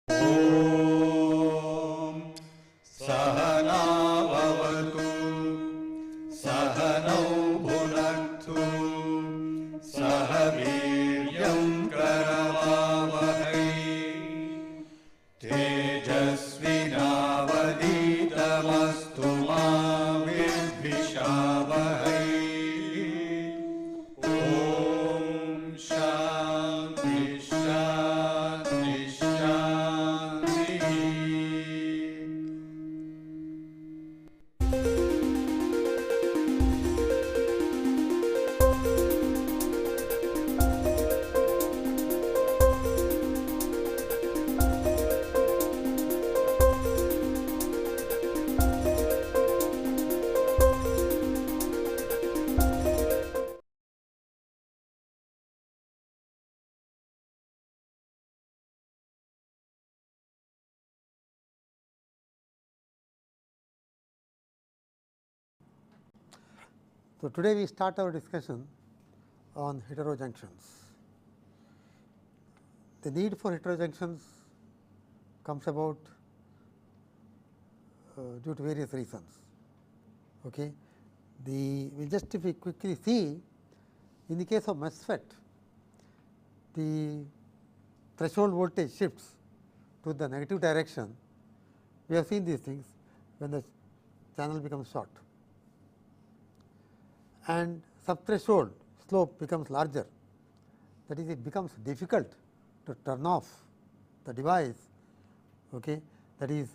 ॐ सहना भवतु सहनौ भुनक्तु सह वीर्यं करवावहै तेजस्विनावधीतमस्तु मा विद्विषावहै ॐ शान्ति शान्ति शान्तिः। So, today we start our discussion on heterojunctions. The need for heterojunctions comes about due to various reasons. Okay. We just if we quickly see, in the case of MOSFET, the threshold voltage shifts to the negative direction. We have seen these things when the channel becomes short, and subthreshold slope becomes larger, that is, it becomes difficult to turn off the device, okay, that is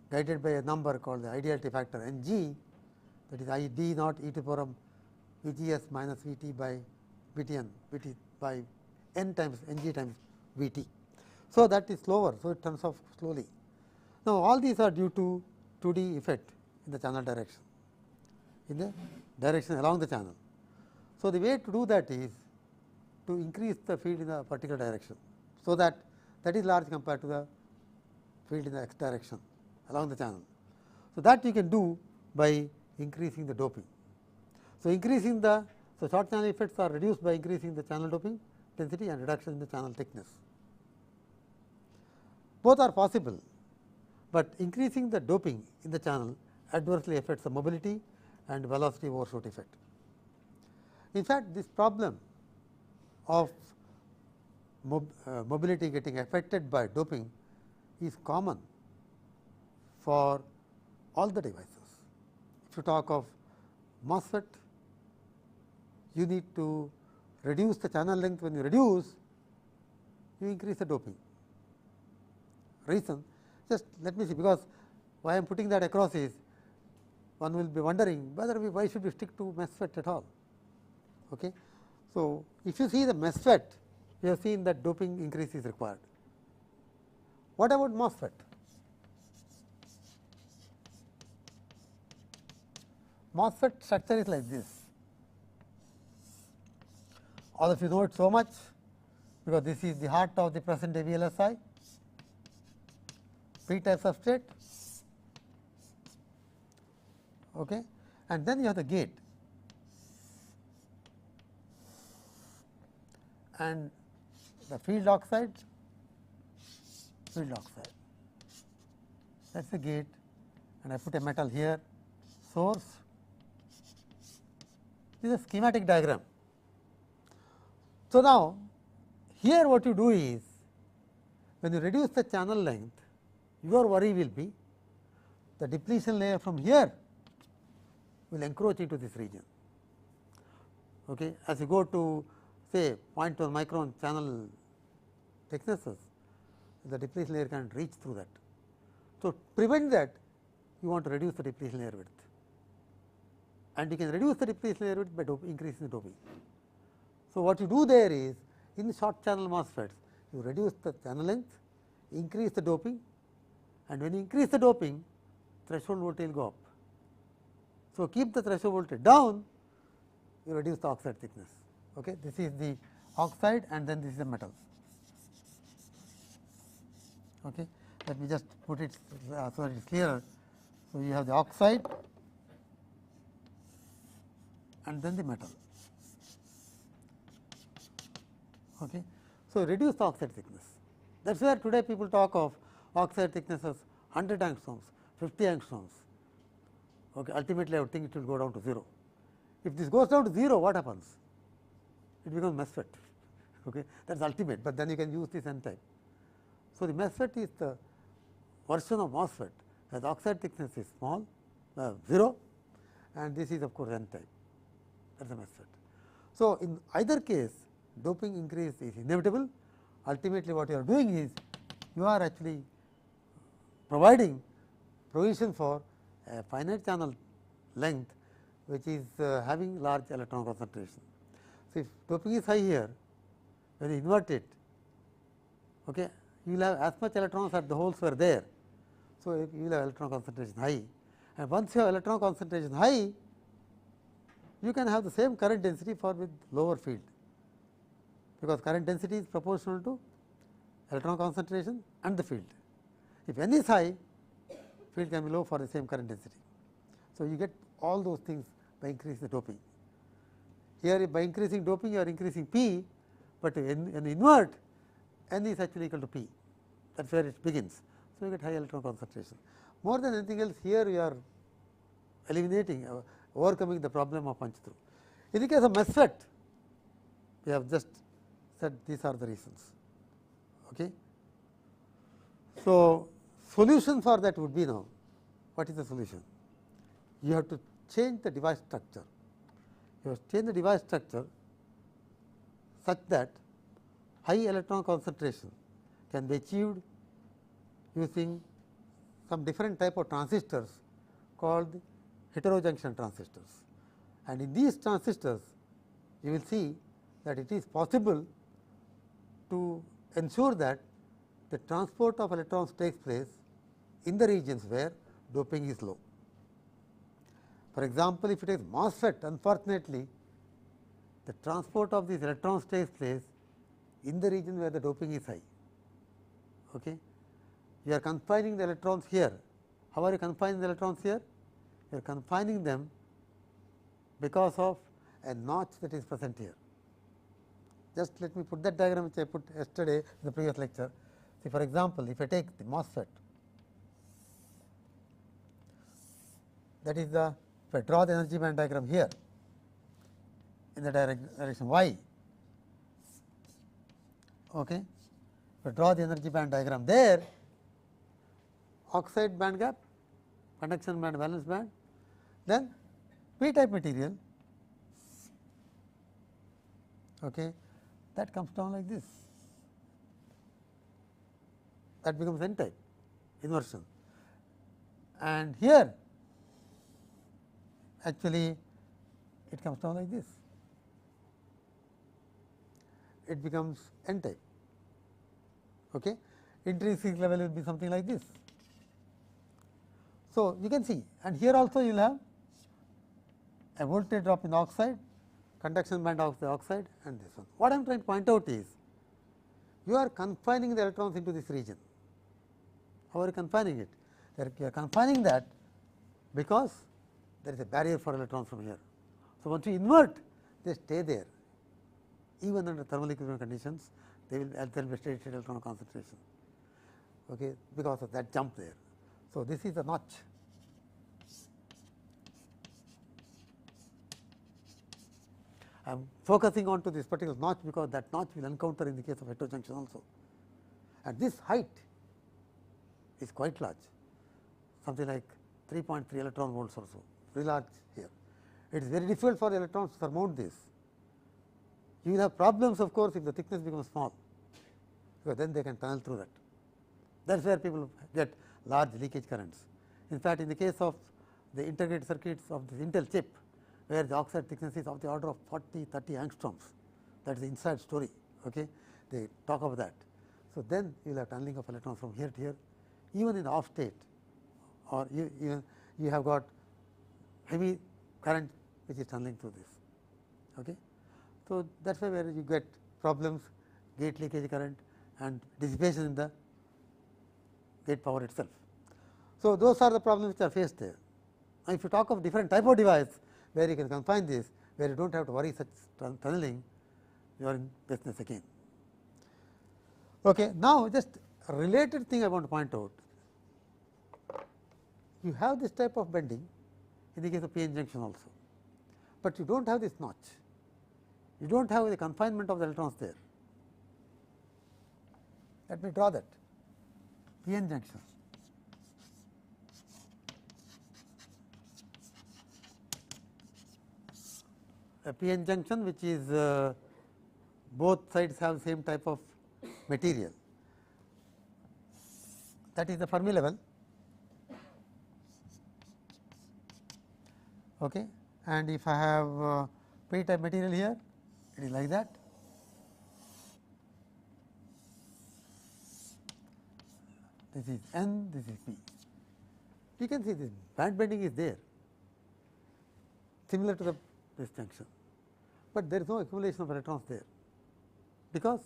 guided by a number called the ideality factor N g, that is I d naught e to the power V g s minus V t by V t n, V t by n times N g times V t. So, that is slower, so it turns off slowly. Now, all these are due to 2D effect in the channel direction, in the direction along the channel. So, the way to do that is to increase the field in a particular direction. So, that is large compared to the field in the x direction along the channel. So, that you can do by increasing the doping. So, increasing the short channel effects are reduced by increasing the channel doping density and reduction in the channel thickness. Both are possible, but increasing the doping in the channel adversely affects the mobility and velocity overshoot effect. In fact, this problem of mobility getting affected by doping is common for all the devices. If you talk of MOSFET, you need to reduce the channel length. When you reduce, you increase the doping. Reason, just let me see, because why I am putting that across is, one will be wondering whether why should we stick to MOSFET at all. Okay. So, if you see the MOSFET, we have seen that doping increase is required. What about MOSFET? MOSFET structure is like this. All of you know it so much, because this is the heart of the present day VLSI, P type substrate, okay, and then you have the gate, and the field oxide, that is the gate, and I put a metal here, source. This is a schematic diagram. So, now here what you do is, when you reduce the channel length, your worry will be the depletion layer from here will encroach into this region. Okay. As you go to say 0.1 micron channel thicknesses, the depletion layer can reach through that. So, to prevent that, you want to reduce the depletion layer width, and you can reduce the depletion layer width by increasing the doping. So, what you do there is, in short channel MOSFETs, you reduce the channel length, increase the doping, and when you increase the doping, threshold voltage will go up. So, keep the threshold voltage down, you reduce the oxide thickness. Okay. This is the oxide, and then this is the metal. Okay. Let me just put it so that it is clearer. So, you have the oxide and then the metal. Okay. So, reduce the oxide thickness. That is where today people talk of oxide thicknesses 100 angstroms, 50 angstroms. Okay. Ultimately, I would think it will go down to 0. If this goes down to 0, what happens? It becomes MOSFET. Okay. That is ultimate, but then you can use this n type. So, the MOSFET is the version of MOSFET as oxide thickness is small 0, and this is of course n type, that is the MOSFET. So, in either case doping increase is inevitable. Ultimately, what you are doing is you are actually providing provision for a finite channel length, which is having large electron concentration. So, if doping is high here, when you invert it, okay, you will have as much electrons as the holes were there. So, you will have electron concentration high, and once you have electron concentration high, you can have the same current density for with lower field, because current density is proportional to electron concentration and the field. If n is high, field can be low for the same current density. So, you get all those things by increasing the doping. Here by increasing doping you are increasing P, but in invert n is actually equal to P, that is where it begins. So, you get high electron concentration. More than anything else, here you are eliminating overcoming the problem of punch through. In the case of MOSFET, we have just said these are the reasons. Okay. So, solution for that would be now, what is the solution? You have to change the device structure. You have to change the device structure such that high electron concentration can be achieved using some different type of transistors called heterojunction transistors. And in these transistors, you will see that it is possible to ensure that the transport of electrons takes place in the regions where doping is low. For example, if it is MOSFET, unfortunately, the transport of these electrons takes place in the region where the doping is high. Okay. You are confining the electrons here. How are you confining the electrons here? You are confining them because of a notch that is present here. Just let me put that diagram which I put yesterday in the previous lecture. See, for example, if I take the MOSFET, that is the, if I draw the energy band diagram here in the direction y, okay. If I draw the energy band diagram there, oxide band gap, conduction band, valence band, then p type material, okay, that comes down like this, that becomes n type inversion, and here actually it comes down like this, it becomes n type. Okay. Intrinsic level will be something like this. So, you can see, and here also you will have a voltage drop in the oxide, conduction band of the oxide, and this one. What I am trying to point out is, you are confining the electrons into this region. How are you confining it? You are confining that because there is a barrier for electrons from here. So, once you invert, they stay there, even under thermal equilibrium conditions, they will be steady state electron concentration, okay, because of that jump there. So, this is a notch. I am focusing on to this particular notch because that notch will encounter in the case of heterojunction also. And this height is quite large, something like 3.3 electron volts or so, very large here. It is very difficult for the electrons to surmount this. You will have problems, of course, if the thickness becomes small, because then they can tunnel through that. That is where people get large leakage currents. In fact, in the case of the integrated circuits of this Intel chip, where the oxide thickness is of the order of 40, 30 angstroms, that is the inside story. Okay. They talk about that. So, then you will have tunneling of electrons from here to here, even in the off state, or you have got heavy current which is tunneling through this. Okay. So, that is where you get problems, gate leakage current and dissipation in the gate power itself. So, those are the problems which are faced there. Now, if you talk of different type of device where you can confine this, where you do not have to worry such tunneling, you are in business again. Okay. Now, just A related thing I want to point out, you have this type of bending in the case of p-n junction also, but you do not have this notch, you do not have the confinement of the electrons there. Let me draw that p-n junction. A p-n junction which is both sides have same type of material, that is the Fermi level, okay. And if I have p type material here, it is like that. This is N, this is P. You can see this band bending is there, similar to this junction, but there is no accumulation of electrons there, because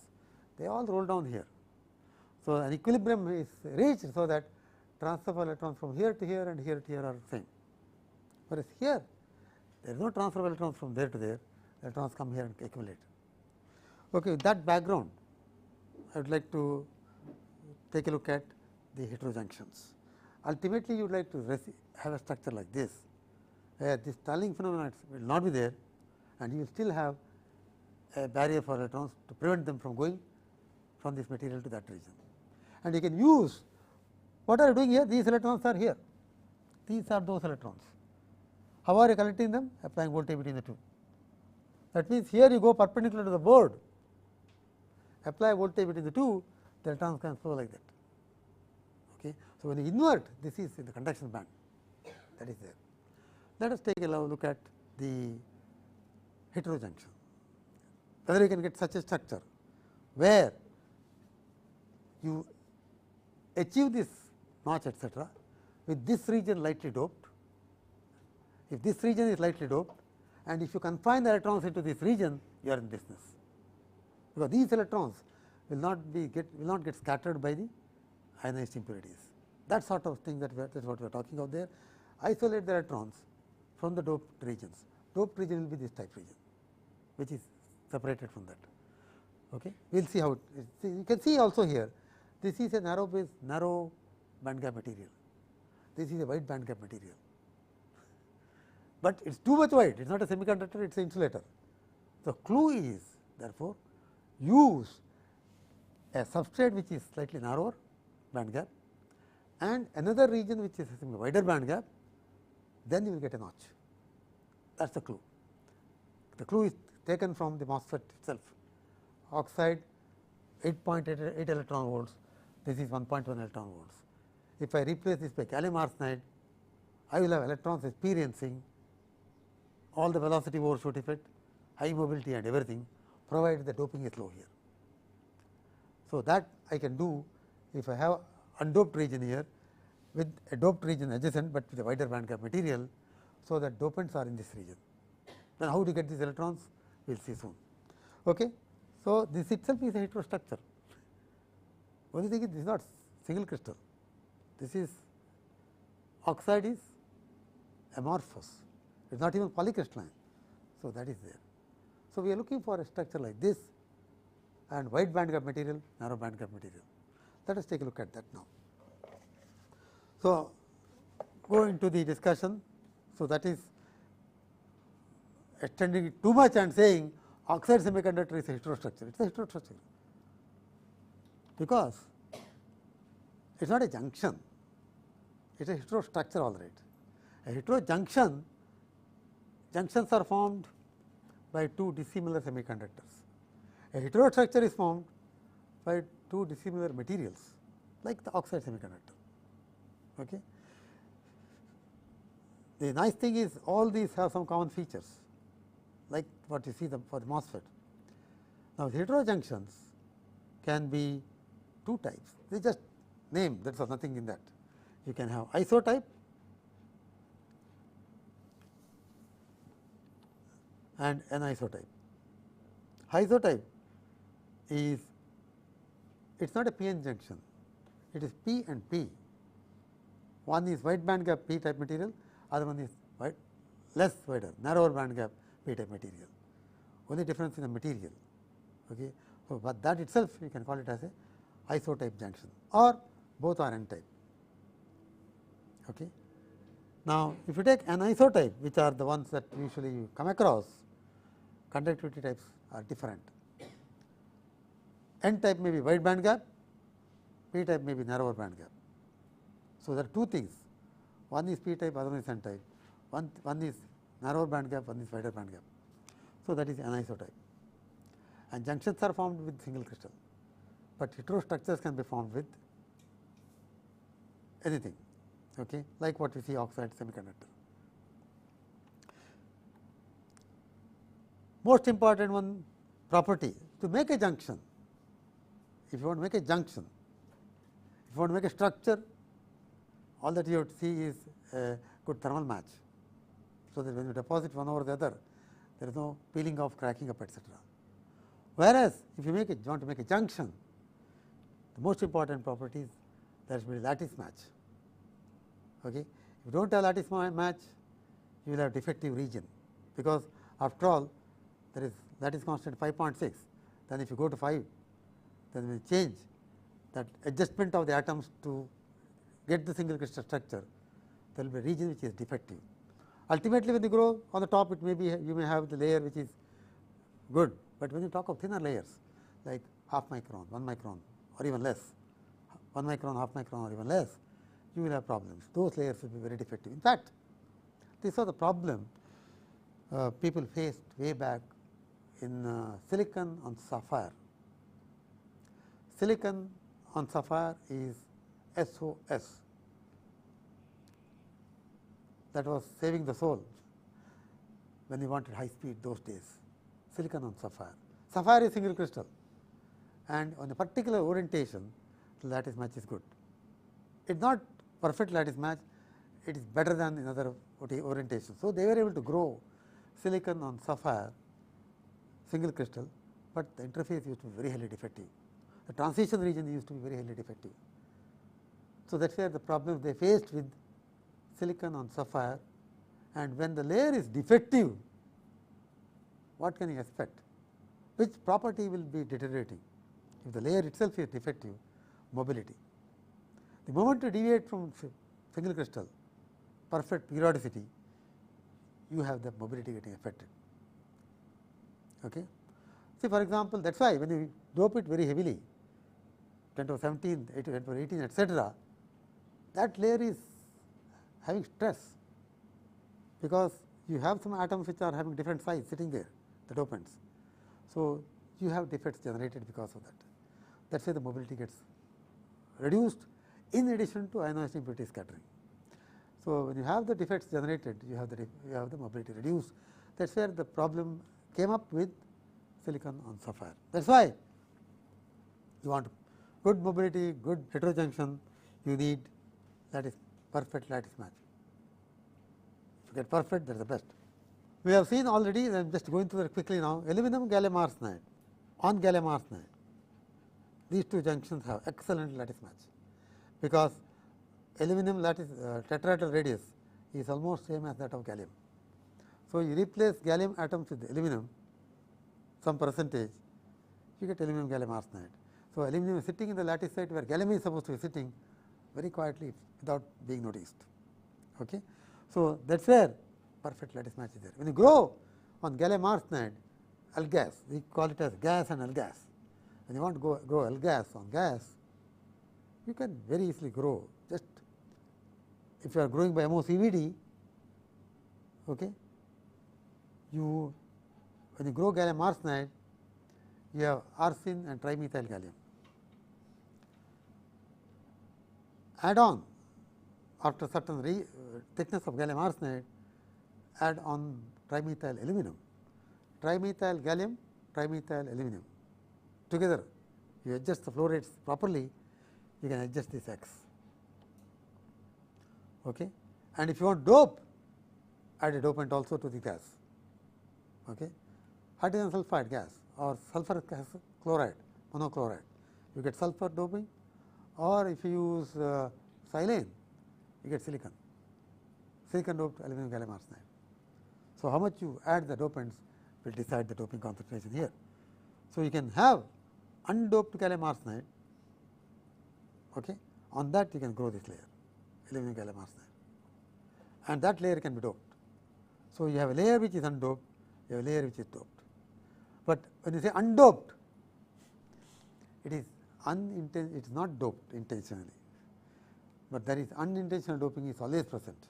they all roll down here. So, an equilibrium is reached, so that transfer of electrons from here to here and here to here are same, whereas here there is no transfer of electrons from there to there, electrons come here and accumulate. Okay, with that background, I would like to take a look at the heterojunctions. Ultimately, you would like to have a structure like this, where this tunneling phenomenon will not be there, and you will still have a barrier for electrons to prevent them from going from this material to that region. And you can use, what are you doing here? These electrons are here, these are those electrons. How are you collecting them? Applying voltage between the two. That means, here you go perpendicular to the board, apply voltage between the two, the electrons can flow like that. Okay. So, when you invert, this is in the conduction band, that is there. Let us take a look at the heterojunction, whether you can get such a structure where you achieve this notch etcetera with this region lightly doped. If this region is lightly doped, and if you confine the electrons into this region, you are in business, because these electrons will not get scattered by the ionized impurities. That sort of thing, that is what we are talking of there. Isolate the electrons from the doped regions. Doped region will be this type region, which is separated from that. Okay. We will see how it is. You can see also here, this is a narrow bandgap material, this is a wide bandgap material, but it is too much wide, it is not a semiconductor, it is an insulator. The clue is therefore, use a substrate which is slightly narrower bandgap and another region which is a wider bandgap, then you will get a notch. That is the clue. The clue is taken from the MOSFET itself. Oxide 8.8 electron volts, this is 1.1 electron volts. If I replace this by gallium arsenide, I will have electrons experiencing all the velocity overshoot effect, high mobility and everything, provided the doping is low here. So, that I can do if I have undoped region here with a doped region adjacent, but with a wider bandgap material. So, that dopants are in this region. Then how do you get these electrons? We will see soon. Okay. So, this itself is a heterostructure. Only thing is, this is not single crystal, this is oxide is amorphous, it is not even polycrystalline. So, that is there. So, we are looking for a structure like this and wide bandgap material, narrow bandgap material. Let us take a look at that now. So, go into the discussion. So, that is extending it too much and saying oxide semiconductor is a heterostructure. It is a heterostructure, because it is not a junction, it is a heterostructure all right. A heterojunction, junctions are formed by two dissimilar semiconductors. A heterostructure is formed by two dissimilar materials, like the oxide semiconductor. Okay. The nice thing is, all these have some common features, like what you see for the MOSFET. Now, heterojunctions can be two types, they just name, that is nothing in that. You can have isotype and anisotype. Isotype is, it is not a p-n junction, it is P and P. One is wide bandgap p type material, other one is less wider, narrower bandgap p type material. Only difference in the material. Okay. So, but that itself you can call it as a isotype junction, or both are n type. Okay. Now, if you take anisotype, which are the ones that usually you come across, conductivity types are different. N type may be wide band gap, P type may be narrower band gap. So, there are two things, one is P type, other one is N type, one is narrower band gap, one is wider band gap. So, that is anisotype, and junctions are formed with single crystal, but heterostructures can be formed with anything, okay, like what we see oxide semiconductor. Most important one property, to make a junction, if you want to make a junction, if you want to make a structure, all that you have to see is a good thermal match. So, that when you deposit one over the other, there is no peeling off, cracking up, etc. Whereas, if you want to make a junction, the most important property is there should be lattice match. Okay. If you do not have lattice match, you will have defective region, because after all there is lattice constant 5.6, then if you go to 5, then we change that adjustment of the atoms to get the single crystal structure, there will be a region which is defective. Ultimately, when you grow on the top, it may be you may have the layer which is good, but when you talk of thinner layers like half micron, 1 micron or even less, 1 micron, half micron or even less, you will have problems. Those layers will be very defective. In fact, this was the problem people faced way back in silicon on sapphire. Silicon on sapphire is SOS, that was saving the soul when you wanted high speed those days. Silicon on sapphire. Sapphire is single crystal, and on a particular orientation the lattice match is good. It is not perfect lattice match, it is better than in other orientations. So, they were able to grow silicon on sapphire single crystal, but the interface used to be very highly defective. The transition region used to be very highly defective. So, that is where the problems they faced with silicon on sapphire, and when the layer is defective, what can you expect? Which property will be deteriorating? If the layer itself is defective, mobility. The moment you deviate from single crystal perfect periodicity, you have the mobility getting affected. Okay. See, for example, that is why when you dope it very heavily, 10 to the 17, 10 to the 18, etc., that layer is having stress, because you have some atoms which are having different size sitting there, the dopants. So, you have defects generated because of that. That is why the mobility gets reduced, in addition to ionized impurity scattering. So, when you have the defects generated, you have the mobility reduced. That is where the problem came up with silicon on sapphire. That is why you want good mobility, good heterojunction, you need lattice, perfect lattice match. If you get perfect, that is the best. We have seen already, I am just going through that quickly now, aluminum gallium arsenide, on gallium arsenide, these two junctions have excellent lattice match, because aluminum lattice tetrahedral radius is almost same as that of gallium. So, you replace gallium atoms with aluminum some percentage, you get aluminum gallium arsenide. So, aluminum is sitting in the lattice site where gallium is supposed to be sitting very quietly without being noticed. Okay. So, that is where perfect lattice match is there. When you grow on gallium arsenide, AlGaAs, we call it as GaAs and AlGaAs. When you want to grow AlGaAs on GaAs, you can very easily grow. Just if you are growing by MOCVD, okay, when you grow gallium arsenide, you have arsine and trimethyl gallium. Add on after certain thickness of gallium arsenide, add on trimethyl aluminum, trimethyl gallium, trimethyl aluminum. Together, you adjust the flow rates properly, you can adjust this X. Okay. And if you want dope, add a dopant also to the gas. Okay. Hydrogen sulfide gas or sulfur gas chloride, monochloride, you get sulfur doping, or if you use silane, you get silicon doped aluminum gallium arsenide. So, how much you add the dopants will decide the doping concentration here. So, you can have undoped gallium arsenide Okay. On that you can grow this layer, aluminum gallium arsenide, and that layer can be doped. So, you have a layer which is undoped, you have a layer which is doped. But when you say undoped, it is it is not doped intentionally, but there is unintentional doping is always present,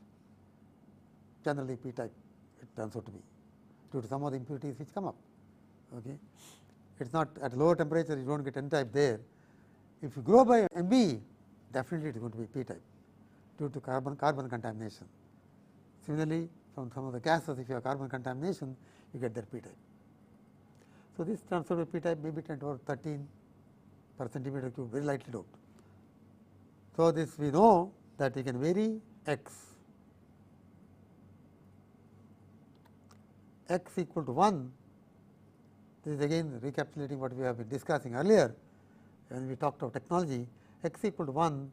generally p type it turns out to be, due to some of the impurities which come up. Okay. It is not at lower temperature, you do not get n type there. If you grow by MB, definitely it is going to be p type due to carbon contamination. Similarly, from some of the gases, if you have carbon contamination, you get their p type. So, this turns out to be p type, maybe 10 to the power 13 per centimeter cube, very lightly doped. So, this we know that you can vary x equal to 1. This is again recapitulating what we have been discussing earlier when we talked of technology. X equal to 1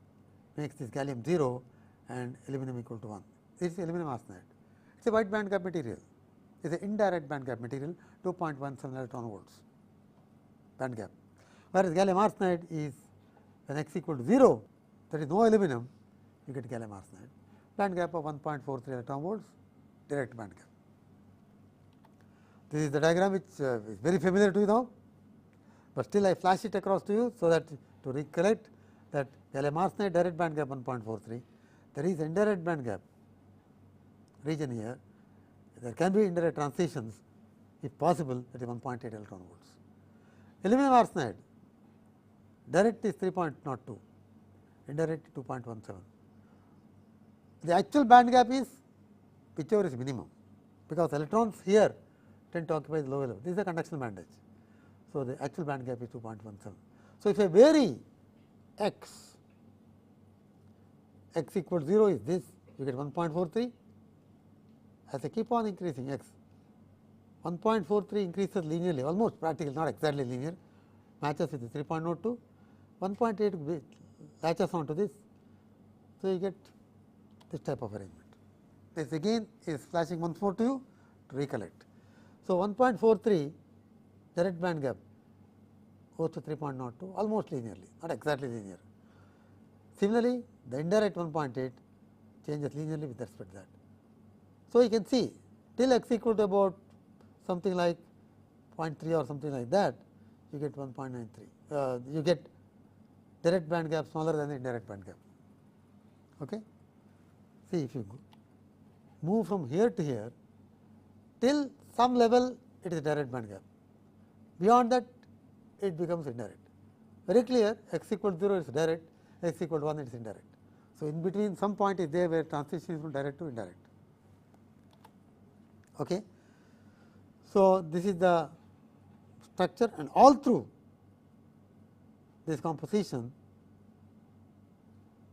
makes this gallium 0 and aluminum equal to 1. This is aluminum arsenide. It is a wide band gap material. It is an indirect band gap material, 2.17 electron volts band gap. Whereas gallium arsenide is when x equal to 0, there is no aluminum, you get gallium arsenide, band gap of 1.43 electron volts, direct band gap. This is the diagram which is very familiar to you now, but still I flash it across to you, so that to recollect that gallium arsenide direct band gap 1.43, there is indirect band gap region here, there can be indirect transitions if possible, that is 1.8 electron volts. Aluminum arsenide direct is 3.02, indirect 2.17. The actual band gap is whichever is minimum, because electrons here tend to occupy the lower level. This is the conduction band edge. So, the actual band gap is 2.17. So, if I vary x equal to 0 is this, you get 1.43. As I keep on increasing x, 1.43 increases linearly, almost practically, not exactly linear, matches with the 3.02, 1.8 latches onto this. So, you get this type of arrangement. This again is flashing once more to you to recollect. So, 1.43 direct band gap goes to 3.02 almost linearly, not exactly linear. Similarly, the indirect 1.8 changes linearly with respect to that. So, you can see till x equal to about something like 0.3 or something like that, you get 1.93. You get direct band gap smaller than the indirect band gap. Okay. See, if you move from here to here, till some level it is direct band gap. Beyond that, it becomes indirect. Very clear, x equal to 0 is direct, x equal to 1 it is indirect. So, in between some point is there where transition is from direct to indirect. Okay. So, this is the structure, and all through this composition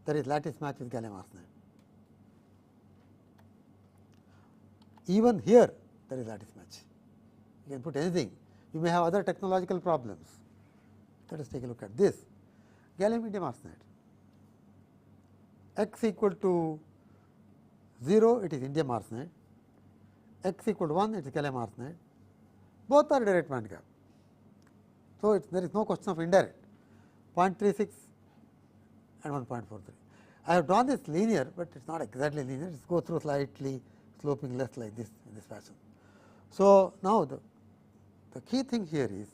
there is lattice match with gallium arsenide. Even here there is lattice match, you can put anything. You may have other technological problems. Let us take a look at this. Gallium indium arsenide, x equal to 0 it is indium arsenide, x equal to 1 it is gallium arsenide, both are direct band gap. So, there is no question of indirect, 0.36 and 1.43. I have drawn this linear, but it is not exactly linear, it goes through slightly sloping left like this in this fashion. So, now the key thing here is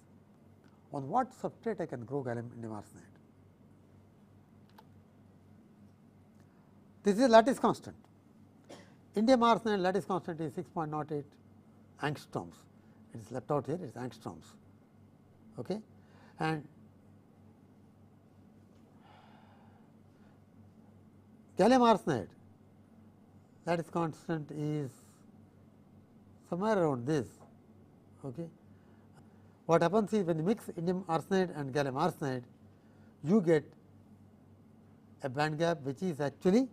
on what substrate I can grow gallium indium arsenide. This is lattice constant. Indium arsenide lattice constant is 6.08 angstroms. It is left out here, it is angstroms. Okay. And gallium arsenide lattice constant is somewhere around this. Okay. What happens is when you mix indium arsenide and gallium arsenide, you get a band gap which is actually,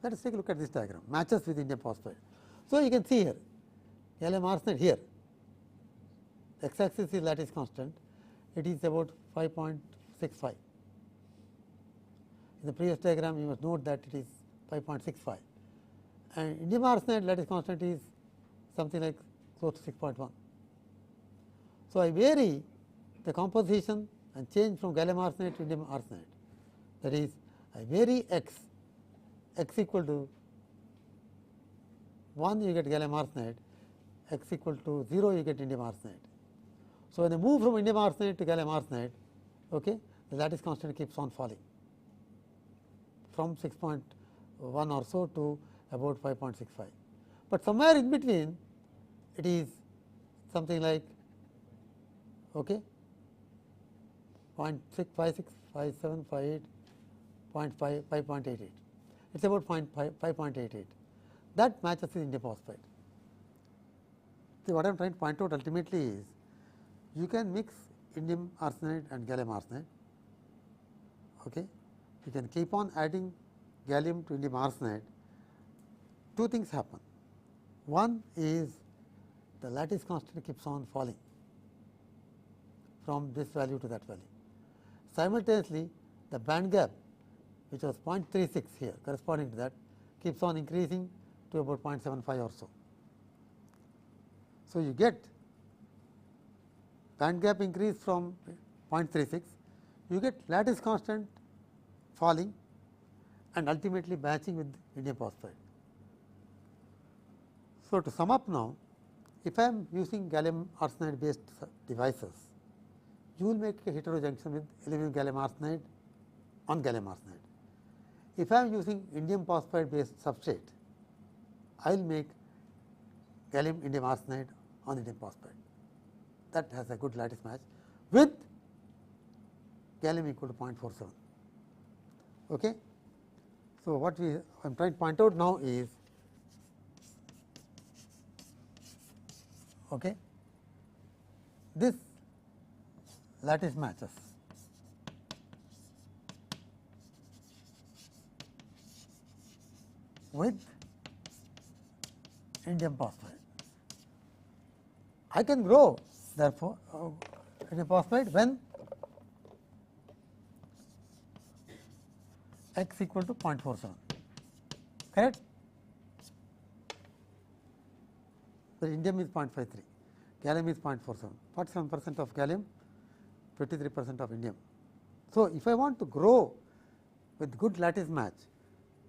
let us take a look at this diagram, matches with indium phosphide. So, you can see here gallium arsenide here, x axis is lattice constant, it is about 5.65. In the previous diagram you must note that it is 5.65, and indium arsenide lattice constant is something like close to 6.1. So, I vary the composition and change from gallium arsenide to indium arsenide. that is I vary x equal to 1 you get gallium arsenide, x equal to 0 you get indium arsenide. So, when I move from indium arsenide to gallium arsenide, okay, the lattice constant keeps on falling from 6.1 or so to about 5.65, but somewhere in between it is something like okay, 0.6, 5.6, 5.7, 5.8, 0.5, 5.88. It is about 5.88. That matches with indium phosphide. See, what I am trying to point out ultimately is you can mix indium arsenide and gallium arsenide. Okay. You can keep on adding gallium to indium arsenide. Two things happen. One is the lattice constant keeps on falling from this value to that value. Simultaneously, the band gap, which was 0.36 here corresponding to that, keeps on increasing to about 0.75 or so. So, you get band gap increase from 0.36, you get lattice constant falling and ultimately matching with indium phosphide. So, to sum up now, if I am using gallium arsenide based devices, you will make a heterojunction with aluminum gallium arsenide on gallium arsenide. If I am using indium phosphide based substrate, I will make gallium indium arsenide on indium phosphide. That has a good lattice match with gallium equal to 0.47. Okay. So, what I am trying to point out now is okay, this lattice matches with indium phosphide. I can grow therefore, indium phosphide when x equal to 0.47, correct. The indium is 0.53, gallium is 0.47, 47% of gallium, 53% of indium. So, if I want to grow with good lattice match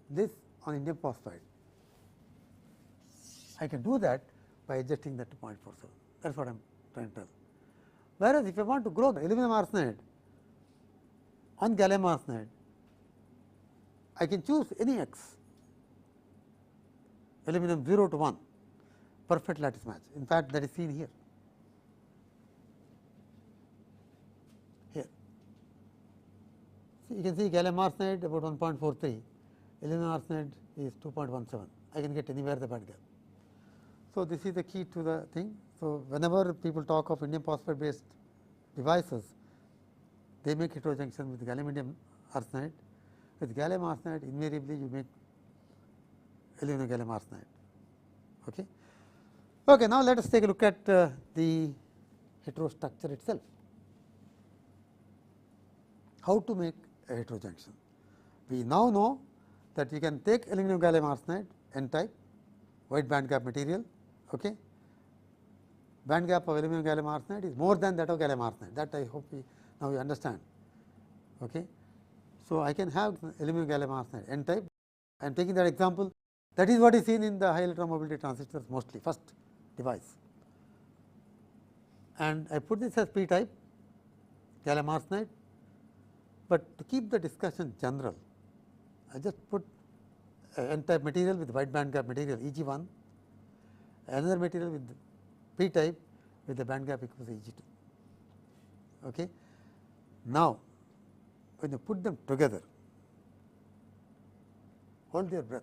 this on indium phosphide, I can do that by adjusting that to 0.47. That is what I am trying to tell. Whereas, if I want to grow the aluminum arsenide on gallium arsenide, I can choose any x, aluminum 0 to 1, perfect lattice match. In fact, that is seen here. Here, so you can see gallium arsenide about 1.43, aluminum arsenide is 2.17. I can get anywhere the band gap. So, this is the key to the thing. So, whenever people talk of indium phosphide based devices, they make heterojunction with gallium indium arsenide. With gallium arsenide, invariably you make aluminum gallium arsenide. Okay. Okay, now, let us take a look at the heterostructure itself. How to make a heterojunction? We now know that you can take aluminum gallium arsenide n type wide band gap material. Okay. Band gap of aluminum gallium arsenide is more than that of gallium arsenide, that I hope now we understand. Okay. So, I can have aluminum gallium arsenide n type. I am taking that example, that is what is seen in the high electron mobility transistors mostly, first device. And I put this as p type gallium arsenide, but to keep the discussion general, I just put n type material with wide band gap material E g 1, another material with p type with the band gap equals E g 2. Okay. Now, when you put them together, hold your breath.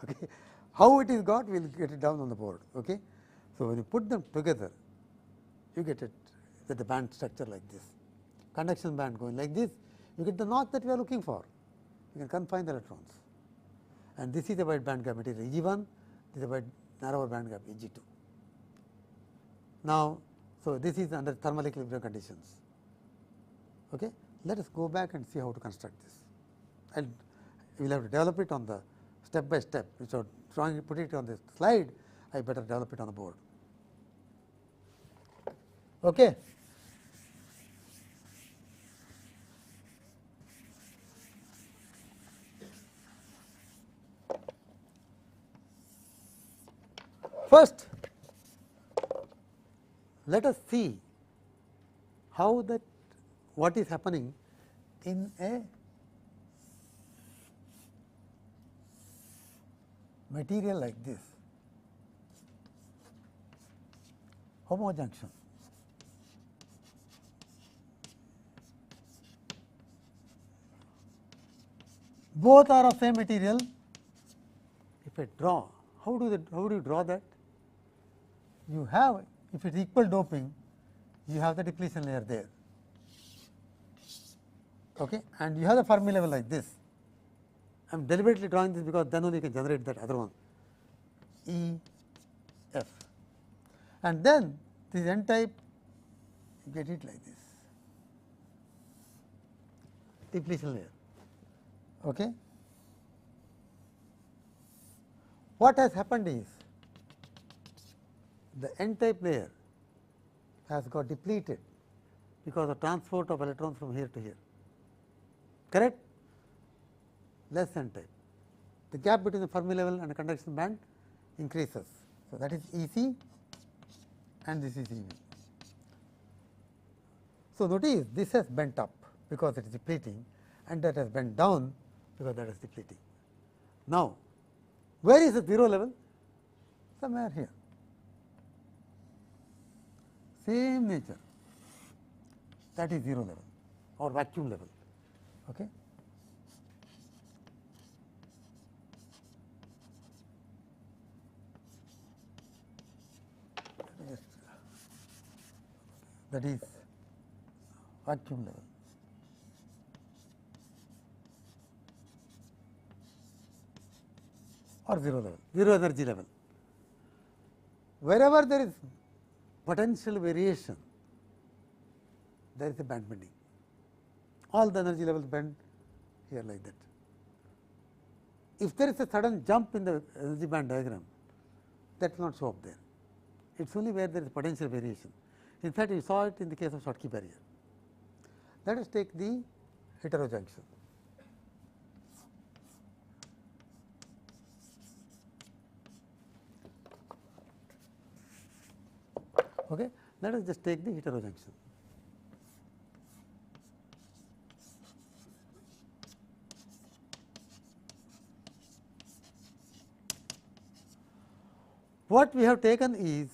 Okay. How it is got, we will get it down on the board. Okay. So, when you put them together, you get it with the band structure like this, conduction band going like this, you get the knot that we are looking for. You can confine the electrons, and this is the wide band gap material E g 1, this is the wide narrower band gap E g 2. Now, so this is under thermal equilibrium conditions. Okay. Let us go back and see how to construct this, and we will have to develop it on the step by step, which are trying to put it on the slide, I better develop it on the board. Okay. First, let us see how that what is happening in a material like this, homojunction. Both are of same material. If I draw, how do you draw that? You have, if it is equal doping, you have the depletion layer there, okay, and you have the Fermi level like this. I am deliberately drawing this because then only you can generate that other one, E F, and then this n type, you get it like this, depletion layer. Okay. What has happened is the n type layer has got depleted because of transport of electrons from here to here, correct? Less n type. The gap between the Fermi level and the conduction band increases. So, that is E c and this is E v. So, notice this has bent up because it is depleting, and that has bent down because that is depleting. Now, where is the 0 level? Somewhere here. Same nature, that is 0 level or vacuum level. Okay. That is vacuum level. Or 0 level, 0 energy level. Wherever there is potential variation, there is a band bending. All the energy levels bend here like that. If there is a sudden jump in the energy band diagram, that will not show up there. It is only where there is potential variation. In fact, you saw it in the case of Schottky barrier. Let us take the heterojunction. Okay. Let us just take the heterojunction. What we have taken is,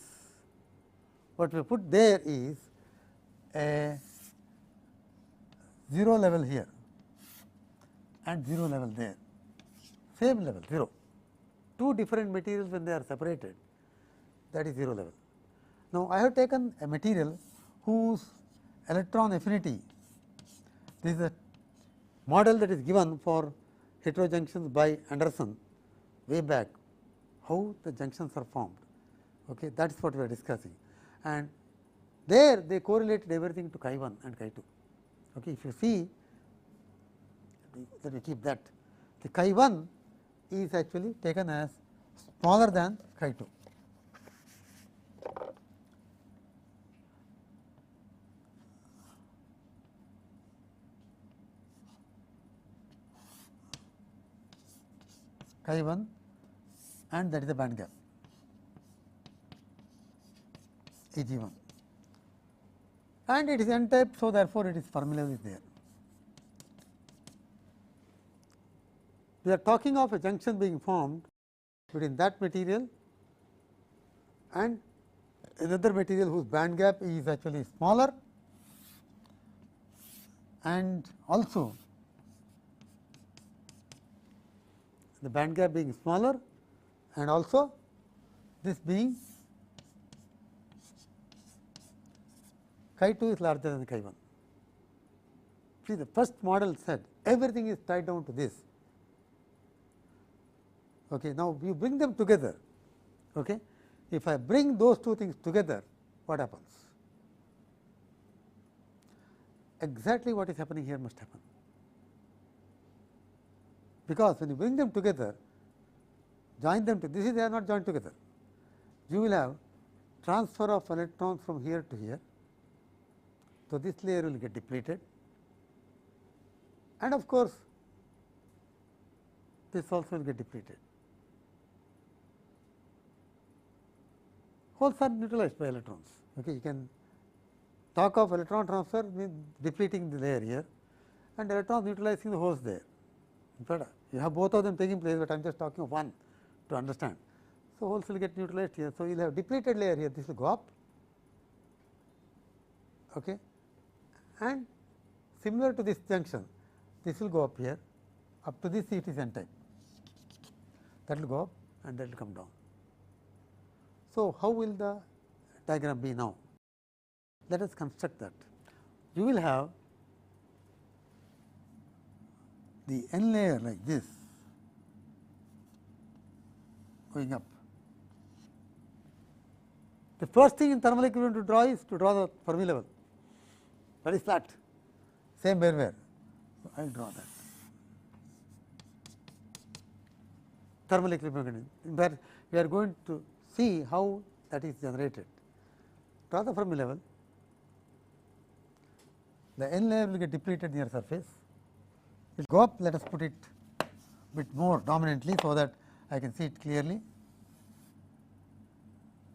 what we put there is a 0 level here and 0 level there, same level 0. Two different materials when they are separated, that is 0 level. Now, I have taken a material whose electron affinity, this is a model that is given for heterojunctions by Anderson way back, how the junctions are formed. Okay, that is what we are discussing, and there they correlated everything to chi 1 and chi 2. Okay, if you see, let me keep that, the chi 1 is actually taken as smaller than chi 2. Chi 1 and that is the band gap E g 1, and it is n type. So, therefore, it is Fermi level is there. We are talking of a junction being formed between that material and another material whose band gap is actually smaller, and also the band gap being smaller, and also this being chi 2 is larger than chi 1. See, the first model said everything is tied down to this. Okay, now, you bring them together. Okay. If I bring those two things together, what happens? Exactly what is happening here must happen, because when you bring them together, join them to this is they are not joined together. You will have transfer of electrons from here to here. So, this layer will get depleted, and of course, this also will get depleted. holes are neutralized by electrons. Okay. You can talk of electron transfer means depleting the layer here and electrons neutralizing the holes there. In fact, you have both of them taking place, but I am just talking of one to understand. So, holes will get neutralized here. So, you will have depleted layer here, this will go up, okay, and similar to this junction, this will go up here, up to this it is n type, that will go up and that will come down. So, how will the diagram be now? Let us construct that. You will have the n layer like this going up. The first thing in thermal equilibrium to draw is to draw the Fermi level, that is flat, same where. So, I will draw that. Thermal equilibrium condition. In fact, we are going to see how that is generated. Draw the Fermi level. The n layer will get depleted near surface. It will go up. Let us put it a bit more dominantly, so that I can see it clearly.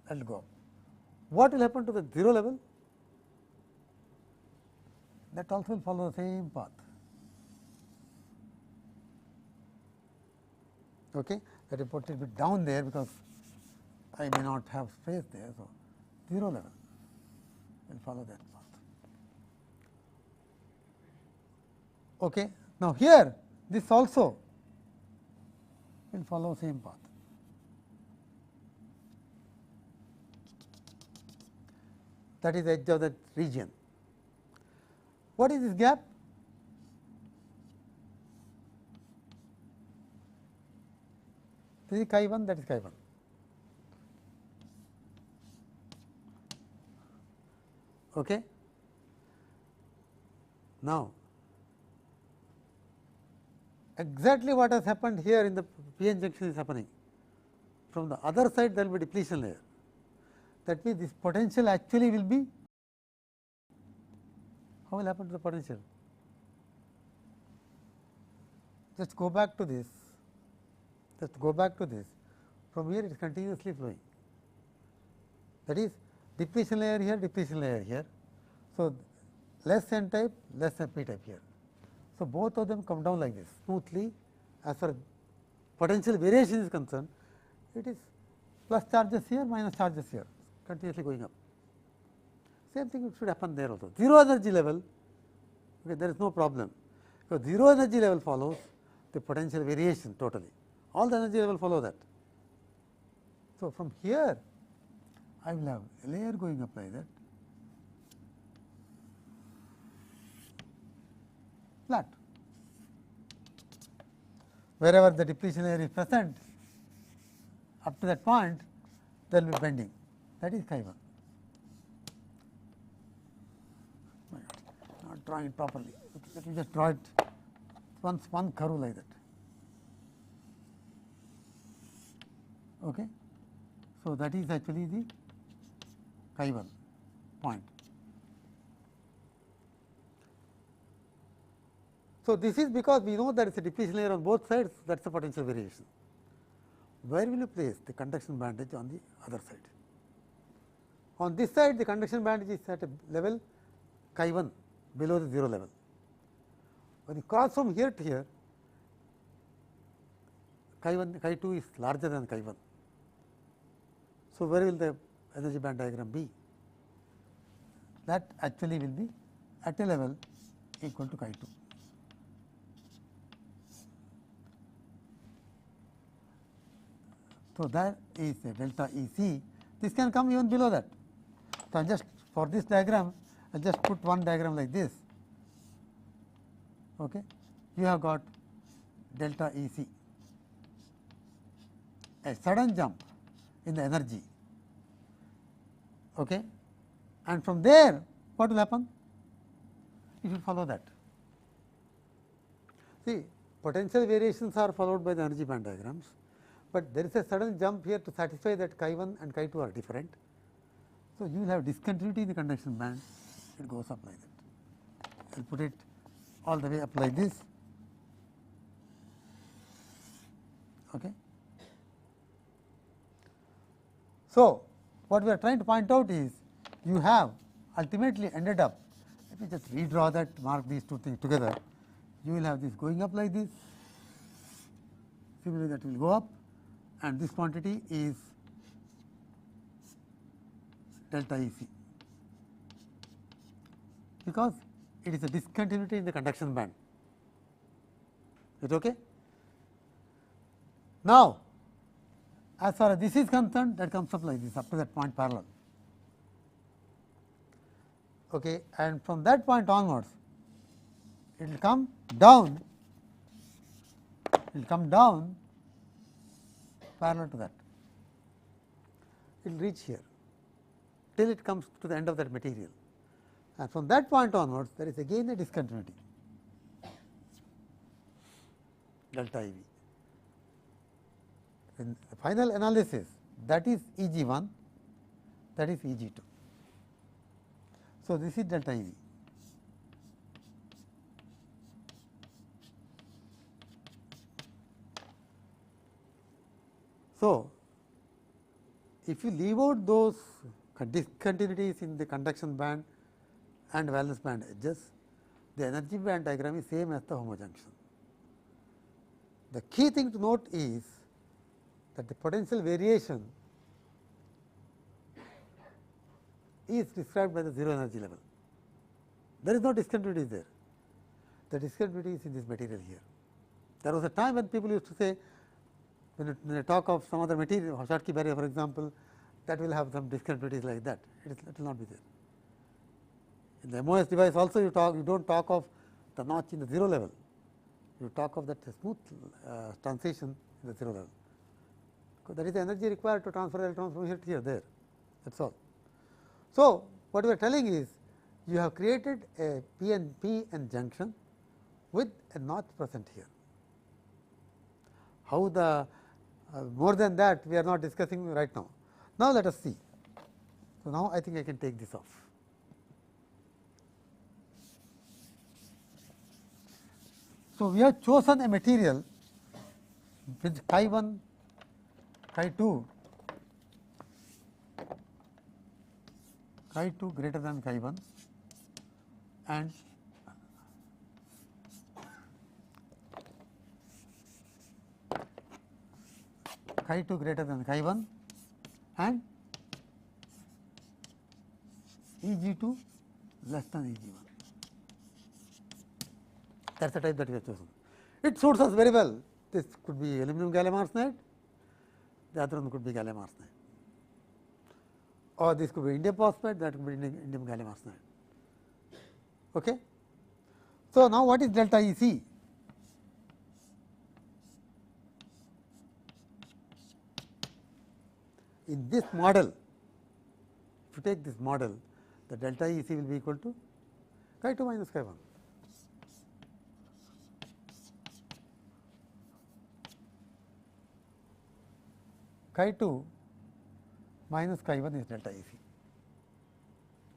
That will go up. What will happen to the 0 level? That also will follow the same path. Okay. That I put it a bit down there, because I may not have space there. So, 0 level will follow that path. Okay. Now, here this also will follow same path. That is the edge of that region. What is this gap? This is chi 1, that is chi 1. Okay. Now, exactly what has happened here in the p-n junction is happening. From the other side there will be depletion layer. That means, this potential actually will be, how will happen to the potential? Just go back to this, from here it is continuously flowing, that is depletion layer here, depletion layer here. So, less n type, less p type here. So, both of them come down like this smoothly. As far as potential variation is concerned, it is plus charges here, minus charges here, continuously going up. Same thing should happen there also. 0 energy level, okay, there is no problem. So, 0 energy level follows the potential variation totally. All the energy level follow that. So, from here I will have a layer going up like that, flat. Wherever the depletion layer is present, up to that point there will be bending, that is chi 1. Not drawing it properly. Let me just draw it one curve like that. Okay. So, that is actually the chi 1 point. So, this is because we know there is a depletion layer on both sides, that is the potential variation. Where will you place the conduction bandage on the other side? On this side the conduction bandage is at a level chi 1 below the 0 level. When you cross from here to here, chi 1, chi 2 is larger than chi 1. So, where will the energy band diagram be? That actually will be at a level equal to chi 2. So, that is a delta E c. This can come even below that. So, I just for this diagram, I just put one diagram like this. Okay. You have got delta E c, a sudden jump in the energy. Okay. And from there, what will happen? If you follow that. See, potential variations are followed by the energy band diagrams, but there is a sudden jump here to satisfy that chi 1 and chi 2 are different. So, you will have discontinuity in the conduction band, it goes up like that. I will put it all the way up like this. Okay. So, what we are trying to point out is you have ultimately ended up, let me just redraw that, mark these two things together. You will have this going up like this, similarly that will go up, and this quantity is delta E c, because it is a discontinuity in the conduction band. Is it okay? Now, as far as this is concerned, that comes up like this up to that point parallel. Okay, and from that point onwards, it will come down, parallel to that. It will reach here till it comes to the end of that material, and from that point onwards, there is again a discontinuity, delta E v. In the final analysis, that is E g 1, that is E g 2. So, this is delta E v. So, if you leave out those discontinuities in the conduction band and valence band edges, the energy band diagram is same as the homojunction. The key thing to note is that the potential variation is described by the 0 energy level. There is no discontinuity there. The discontinuity is in this material here. There was a time when people used to say, when they talk of some other material, Schottky barrier for example, that will have some discontinuities like that. It will not be there. In the MOS device also you do not talk of the notch in the 0 level. You talk of that smooth transition in the 0 level. Because that is the energy required to transfer electrons from here to here, there. That is all. So, what we are telling is, you have created a p-n junction with a notch present here. How the more than that we are not discussing right now. Now, let us see. So, now I think I can take this off. So, we have chosen a material with chi 1, chi 2, greater than chi 1 and chi 2 greater than chi 1 and E g 2 less than E g 1. That is the type that we have chosen. It suits us very well. This could be aluminum gallium arsenide, the other one could be gallium arsenide, or this could be indium phosphide, that could be indium gallium arsenide. Okay. So, now what is delta E c? In this model, if you take this model, the delta E c will be equal to chi 2 minus chi 1. Chi 2 minus chi 1 is delta E c,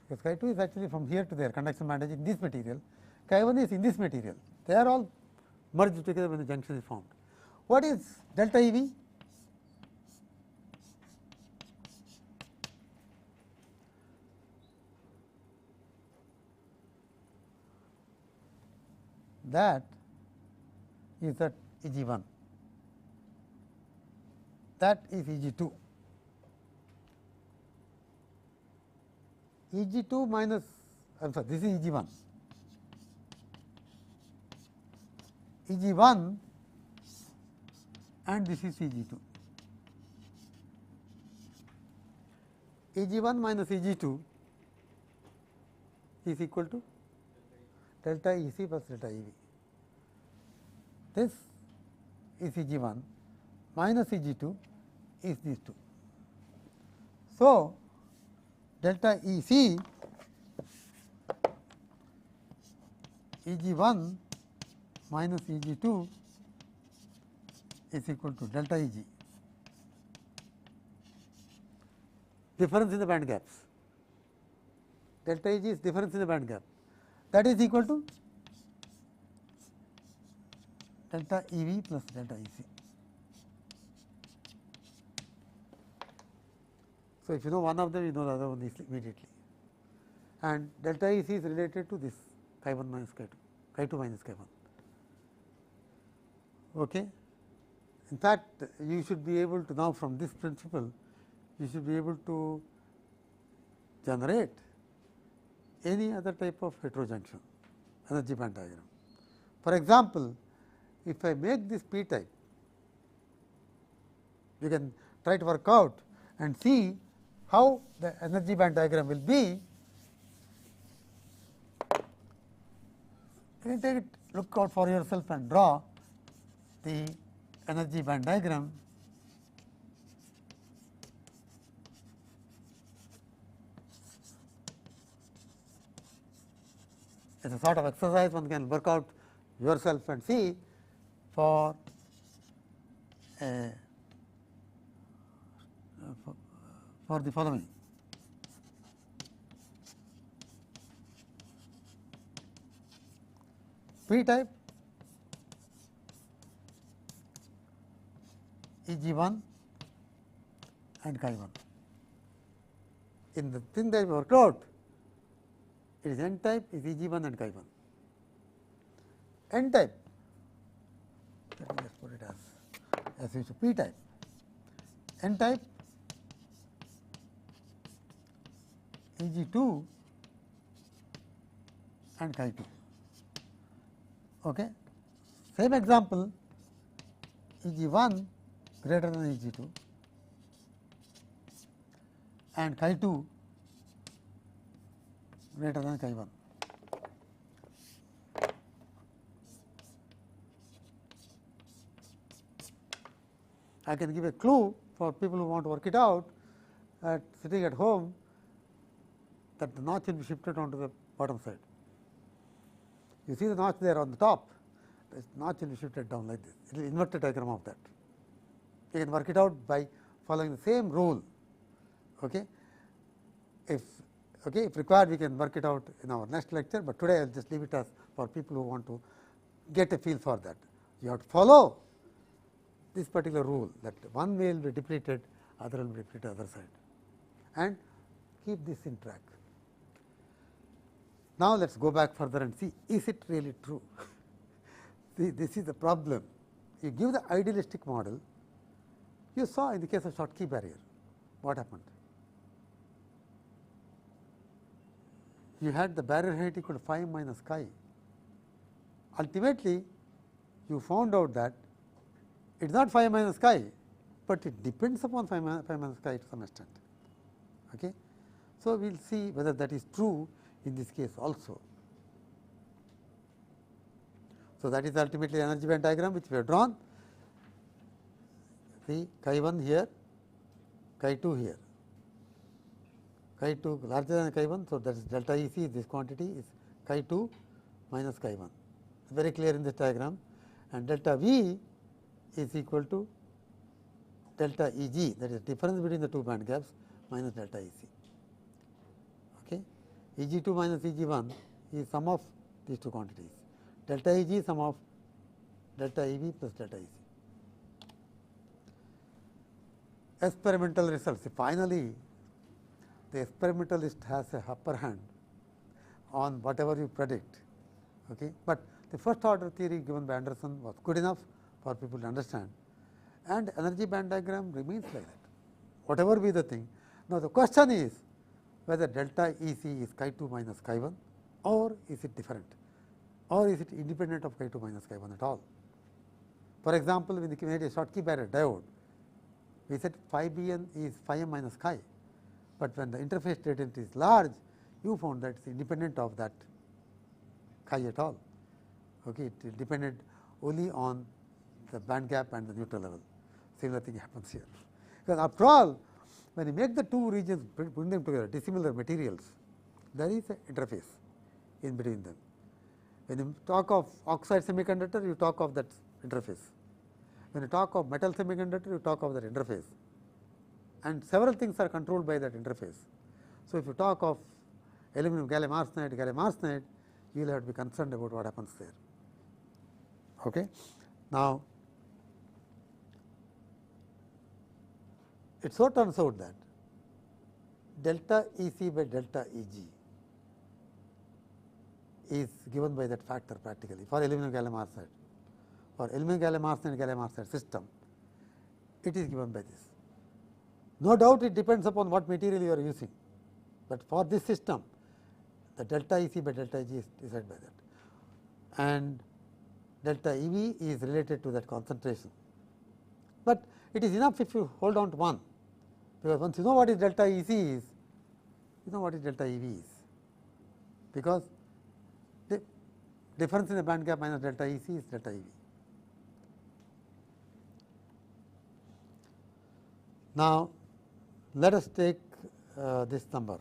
because chi 2 is actually from here to there, conduction band edge in this material, chi 1 is in this material, they are all merged together when the junction is formed. What is delta E v? That is that E g 1, that is E g 2. E g 2 minus, I am sorry, this is E g 1. E g 1 and this is E g 2. E g 1 minus E g 2 is equal to delta E c plus delta E v. This is E g 1 minus E g 2 is these two. So, delta E c E g 1 minus E g 2 is equal to delta E g, difference in the band gaps. Delta E g is difference in the band gap, that is equal to delta E v plus delta E c. So, if you know one of them, you know the other one immediately, and delta E c is related to this chi 1 minus chi 2, chi 2 minus chi 1. Okay. In fact, you should be able to now from this principle, you should be able to generate any other type of heterojunction energy band diagram. For example, if I make this p type, you can try to work out and see how the energy band diagram will be. You can take it, look out for yourself and draw the energy band diagram. As a sort of exercise, one can work out yourself and see for for the following. P type Eg1 and chi 1. In the thing that we worked out, it is n type is Eg1 and chi 1. N type, let me just put it as usual, P type. N type Eg2 and chi 2. Okay. Same example, Eg1 greater than Eg2 and chi 2 greater than chi 1. I can give a clue for people who want to work it out, sitting at home, that the notch will be shifted onto the bottom side. You see the notch there on the top, the notch will be shifted down like this. It will invert the diagram of that. You can work it out by following the same rule. Okay. If required, we can work it out in our next lecture, but today I will just leave it as for people who want to get a feel for that. You have to follow this particular rule, that one way will be depleted, other will be depleted other side, and keep this in track. Now, let us go back further and see, is it really true? See, this is the problem. You give the idealistic model, you saw in the case of Schottky barrier, what happened? You had the barrier height equal to phi minus chi. Ultimately, you found out that it is not phi minus chi, but it depends upon phi minus chi to some extent. Okay. So, we will see whether that is true in this case also. So, that is ultimately energy band diagram which we have drawn. See chi 1 here, chi 2 here, chi 2 larger than chi 1. So, that is delta E c, this quantity is chi 2 minus chi 1. It's very clear in this diagram, and delta V is equal to delta E g, that is difference between the two band gaps, minus delta E c. Okay. E g 2 minus E g 1 is sum of these two quantities, delta E g sum of delta E b plus delta E c. Experimental results. Finally, the experimentalist has a upper hand on whatever you predict. Okay. But the first order theory given by Anderson was good enough for people to understand, and energy band diagram remains like that, whatever be the thing. Now, the question is whether delta E c is chi 2 minus chi 1, or is it different, or is it independent of chi 2 minus chi 1 at all. For example, when we made a Schottky barrier diode, we said phi b n is phi m minus chi, but when the interface gradient is large, you found that it is independent of that chi at all. Okay, it depended only on the band gap and the neutral level. Similar thing happens here. Because after all, when you make the two regions, bring them together, dissimilar materials, there is an interface in between them. When you talk of oxide semiconductor, you talk of that interface. When you talk of metal semiconductor, you talk of that interface, and several things are controlled by that interface. So, if you talk of aluminum gallium arsenide, you will have to be concerned about what happens there. Okay. Now, it so turns out that delta E c by delta E g is given by that factor practically for aluminum gallium arsenide. For aluminum gallium arsenide gallium arsenide system, it is given by this. No doubt it depends upon what material you are using, but for this system the delta E c by delta E g is decided by that, and delta E v is related to that concentration. But it is enough if you hold on to one, because once you know what is delta E c is, you know what is delta E v is, because the difference in the band gap minus delta E c is delta E v. Now, let us take this number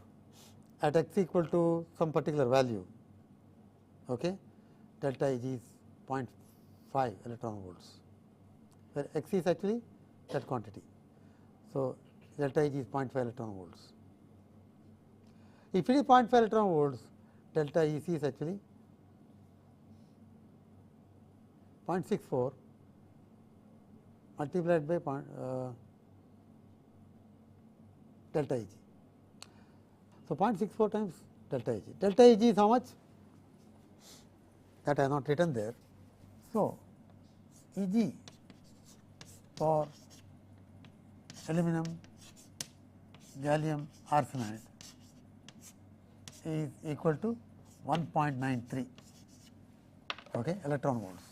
at x equal to some particular value, okay, delta E g is 0.5 electron volts, where x is actually that quantity. So, delta E g is 0.5 electron volts. If it is 0.5 electron volts, delta E c is actually 0.64 multiplied by delta E g. So, 0.64 times delta E g. Delta E g is how much? That I have not written there. So, E g for aluminum gallium arsenide is equal to 1.93 okay, electron volts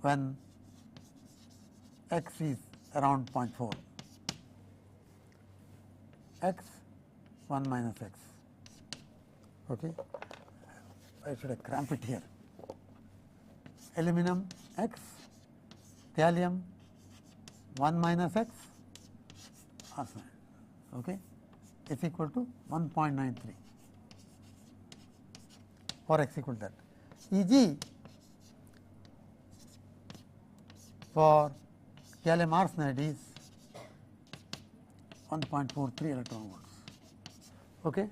when x is around 0.4, x 1 minus x. Okay. I should have cramped it here. Aluminum x, gallium 1 minus x arsenide, okay, is equal to 1.93 for x equal to that. E g for gallium arsenide is 1.43 electron volts. Okay.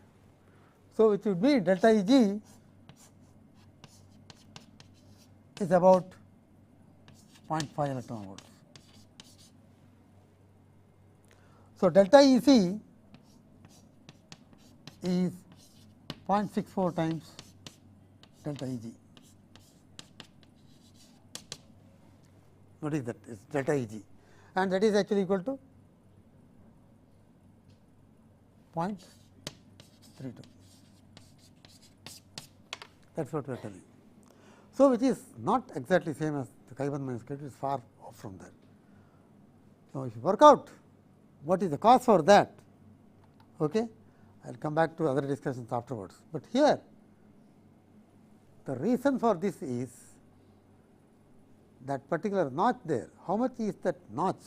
So, which would be delta E g is about 0.5 electron volts. So, delta E c is 0.64 times delta E g. What is that? It is delta E g, and that is actually equal to 0.32. That is what we are telling. So, which is not exactly same as the chi 1 minus chi 2, it is far off from that. Now, if you work out what is the cause for that, okay, I will come back to other discussions afterwards. But here the reason for this is that particular notch there, how much is that notch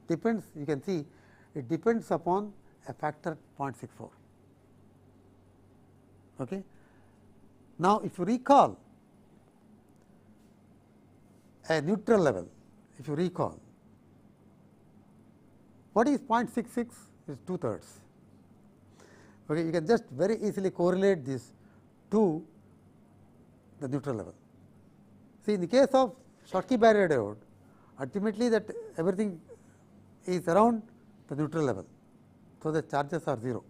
depends, you can see it depends upon a factor 0.64. Okay. Now, if you recall a neutral level, if you recall, what is 0.66 is 2/3. Okay, you can just very easily correlate this to the neutral level. See, in the case of Schottky barrier diode, ultimately that everything is around the neutral level. So, the charges are 0.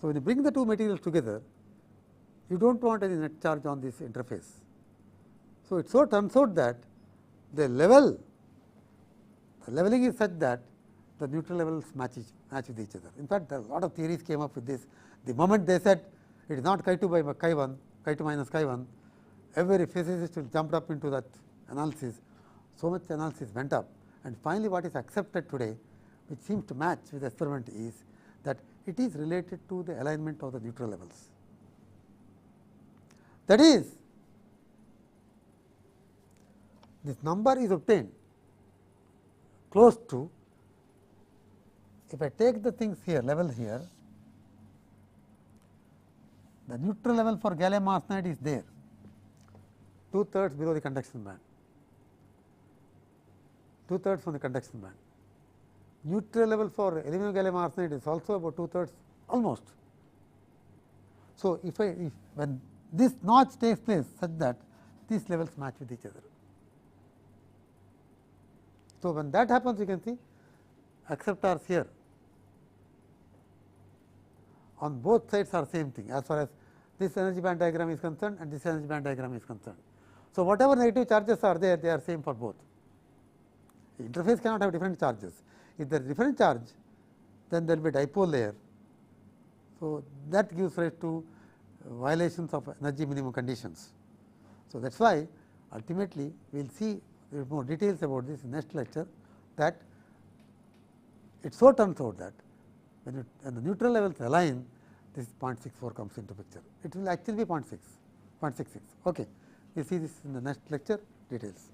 So, when you bring the two materials together, you do not want any net charge on this interface. So, it so turns out that the leveling is such that the neutral levels match with each other. In fact, a lot of theories came up with this. The moment they said it is not chi 2 by chi 1, chi 2 minus chi 1, every physicist will jump up into that analysis. So much analysis went up, and finally, what is accepted today, which seems to match with the experiment, is that it is related to the alignment of the neutral levels. That is, this number is obtained close to, if I take the things here, level here, the neutral level for gallium arsenide is there, 2/3 below the conduction band, 2/3 from the conduction band. Neutral level for aluminum gallium arsenide is also about 2/3 almost. So, if when this notch takes place such that these levels match with each other. So, when that happens, you can see acceptors here on both sides are same thing as far as this energy band diagram is concerned and this energy band diagram is concerned. So, whatever negative charges are there, they are same for both. The interface cannot have different charges. If there is different charge, then there will be dipole layer. So, that gives rise to violations of energy minimum conditions. So, that is why ultimately we will see more details about this in next lecture, that it so turns out that when the neutral levels align, this 0.64 comes into picture. It will actually be 0.66. Okay. We see this in the next lecture details.